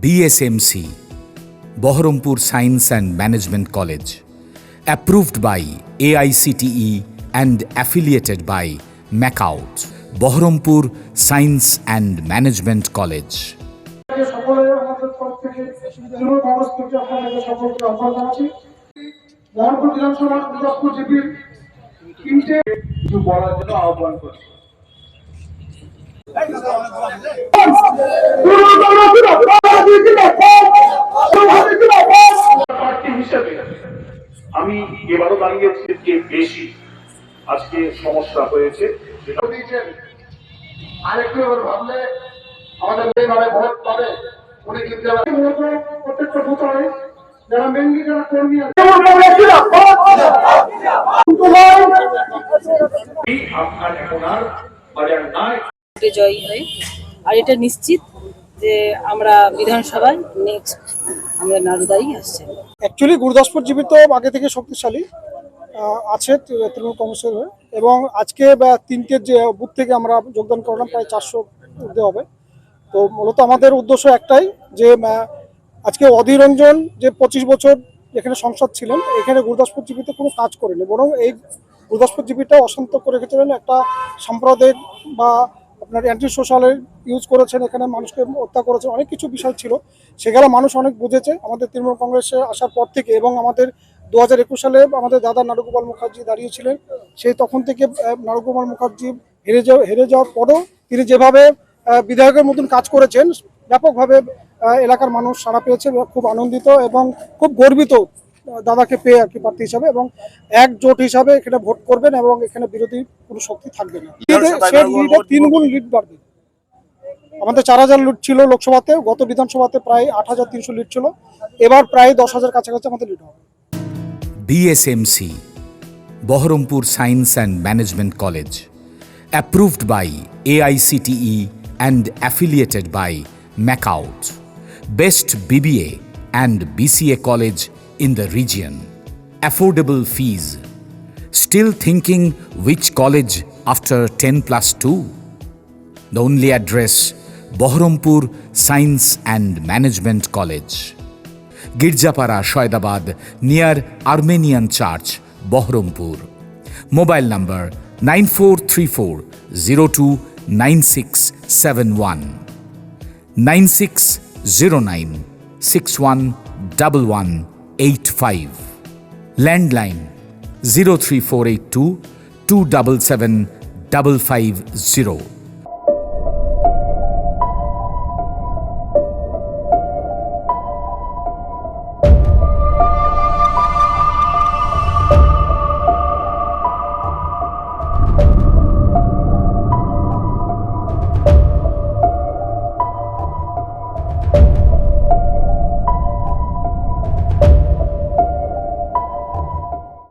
BSMC, Baharampur Science and Management College, approved by AICTE and affiliated by MACAUT, Baharampur Science and Management College. আমি এবারও দাঁড়িয়েছি যে বেশি আজকে সমস্যা হয়েছে আরেকটু এবার ভাবলে আমাদের মেয়েভাবে ভোট পাবে উনি কিন্তু প্রত্যেকটা ভোটারে যারা মেনলি যারা কর্মী আপনার এখন আর বাজার নাই জয়ী হয়। আর এটা নিশ্চিত যে আমরা বিধানসভায় নেক্সট আমাদের নারুদাই আসছে। অ্যাকচুয়ালি গুরুদাসপুর জীবী তো আগে থেকে শক্তিশালী আছে তৃণমূল কংগ্রেসের হয়ে, এবং আজকে তিনটে যে বুথ থেকে আমরা যোগদান করলাম প্রায় 400 ঊর্ধ্বে হবে। তো মূলত আমাদের উদ্দেশ্য একটাই যে আজকে অধীর রঞ্জন যে 25 বছর এখানে সংসদ ছিলেন, এখানে গুরুদাসপুর জীবীতে কোনো কাজ করেনি, বরং এই গুরুদাসপুর জীবীটা অশান্ত করে রেখেছিলেন, একটা সাম্প্রদায়িক বা আপনার অ্যান্টি সোশ্যালের ইউজ করেছেন, এখানে মানুষকে হত্যা করেছেন, অনেক কিছু বিষয় ছিল, সেগুলো মানুষ অনেক বুঝেছে আমাদের তৃণমূল কংগ্রেসে আসার পর থেকে। এবং আমাদের 2021 সালে আমাদের দাদা নারুগোপাল মুখার্জি দাঁড়িয়েছিলেন, সেই তখন থেকে নারুগোপাল মুখার্জি হেরে যাওয়ার পরও তিনি যেভাবে বিধায়কের মতন কাজ করেছেন, ব্যাপকভাবে এলাকার মানুষ সাড়া পেয়েছে, খুব আনন্দিত এবং খুব গর্বিত দাদাকে পেয়ে আর কি প্রার্থী হিসাবে, এবং একজোট হিসাবে এখানে ভোট করবেন এবং এখানে বিরোধী কোনো শক্তি থাকবে না। 3 গুণ লিড বাড়বে। আমাদের 4000 লিড ছিল লোকসভাতে, গত বিধানসভাতে প্রায় 8300 লিড ছিল, এবার প্রায় 10,000 কাছাকাছি আমাদের লিড হবে। BSMC, Baharampur Science and Management College, approved by AICTE and affiliated by MACAUT, best BBA and BCA college in the region. Affordable fees. Still thinking which college after 10+2? The only address, Baharampur Science and Management College, Girjapara, Shoydabad, near Armenian Church, Baharampur. Mobile number 9434029671, 9609611185. Landline 03482 277 550.